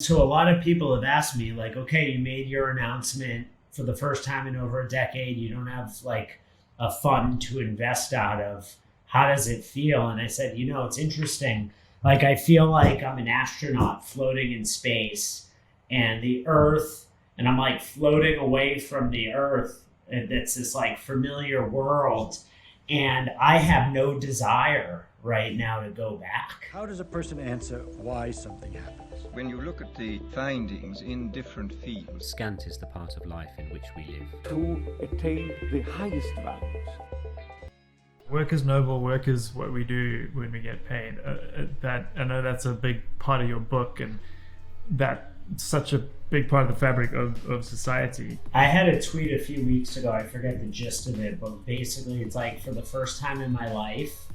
So a lot of people have asked me, like, okay, you made your announcement for the first time in over a decade. You don't have like a fund to invest out of. How does it feel? And I said, it's interesting. Like, I feel like I'm an astronaut floating in space and the Earth, and I'm like floating away from the Earth. And it's this like familiar world. And I have no desire right now to go back. How does a person answer why something happens? When you look at the findings in different fields, Scant is the part of life in which we live. To attain the highest values. Work is noble, work is what we do when we get paid. That I know that's a big part of your book, and that's such a big part of the fabric of society. I had a tweet a few weeks ago, I forget the gist of it, but basically it's like, for the first time in my life,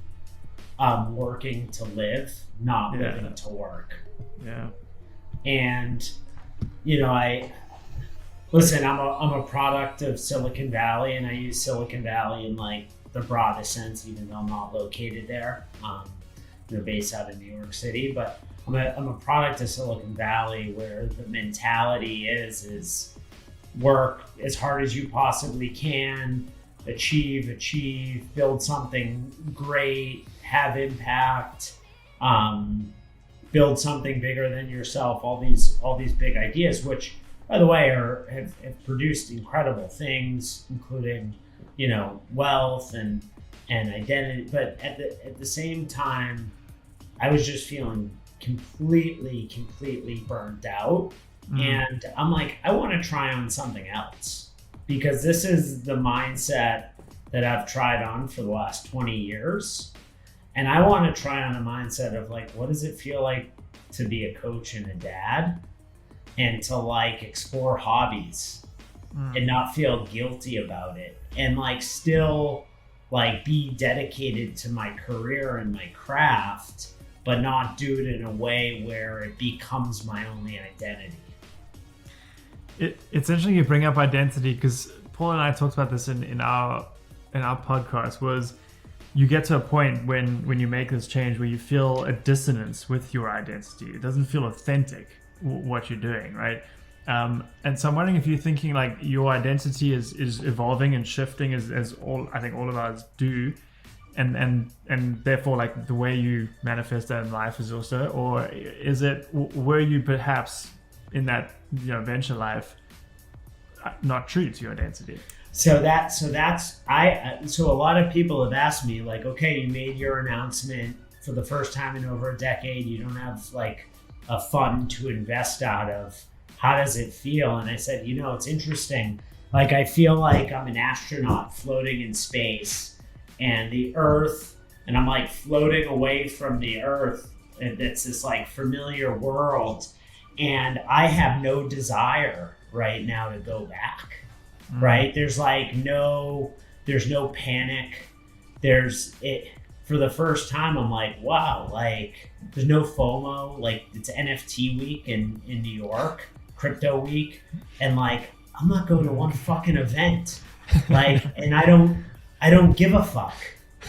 I'm working to live, not living to work. Yeah. And I'm a product of Silicon Valley, and I use Silicon Valley in like the broadest sense, even though I'm not located there. Based out of New York City, but I'm a product of Silicon Valley, where the mentality is work as hard as you possibly can, achieve, build something great, have impact, build something bigger than yourself. All these big ideas, which, by the way, have produced incredible things, including wealth and identity. But at the same time, I was just feeling completely burnt out. And I'm like, I want to try on something else, because this is the mindset that I've tried on for the last 20 years. And I want to try on a mindset of like, what does it feel like to be a coach and a dad, and to like explore hobbies and not feel guilty about it, and like still like be dedicated to my career and my craft, but not do it in a way where it becomes my only identity. It's interesting you bring up identity, because Paul and I talked about this in our podcast. Was you get to a point when you make this change where you feel a dissonance with your identity. It doesn't feel authentic what you're doing, right? And so I'm wondering if you're thinking like your identity is evolving and shifting as all of us do, and therefore like the way you manifest that in life is also, or were you perhaps in that venture life not true to your identity? So a lot of people have asked me, like, okay, you made your announcement for the first time in over a decade. You don't have like a fund to invest out of. How does it feel? And I said, it's interesting. Like, I feel like I'm an astronaut floating in space and the Earth, and I'm like floating away from the Earth. And it's this like familiar world. And I have no desire right now to go back. Right? There's no panic. For the first time, I'm like, wow, like there's no FOMO. Like, it's NFT week in New York, crypto week. And like, I'm not going to one fucking event. Like, and I don't give a fuck.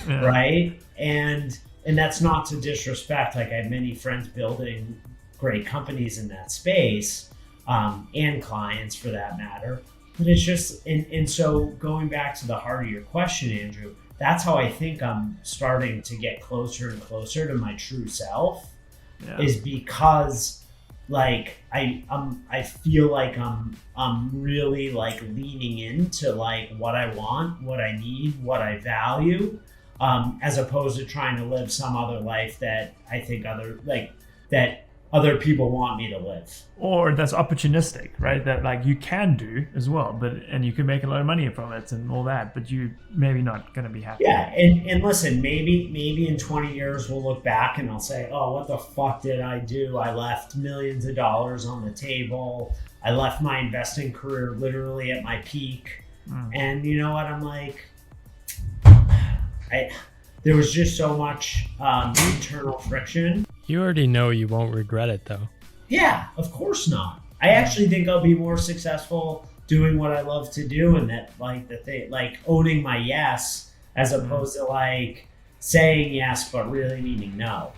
Yeah. Right. And that's not to disrespect. Like, I have many friends building great companies in that space, and clients for that matter. But it's just, and so going back to the heart of your question, Andrew, that's how I think I'm starting to get closer and closer to my true self. Yeah. Is because like I feel like I'm really like leaning into like what I want, what I need, what I value, as opposed to trying to live some other life that I think other people want me to live. Or that's opportunistic, right? That like you can do as well, and you can make a lot of money from it and all that, but you maybe not going to be happy. Yeah, and listen, maybe in 20 years we'll look back and I'll say, oh, what the fuck did I do? I left millions of dollars on the table. I left my investing career literally at my peak. And you know what? I'm like, there was just so much internal friction. You already know you won't regret it, though. Yeah, of course not. I actually think I'll be more successful doing what I love to do, and that like owning my yes, as opposed to like saying yes but really meaning no.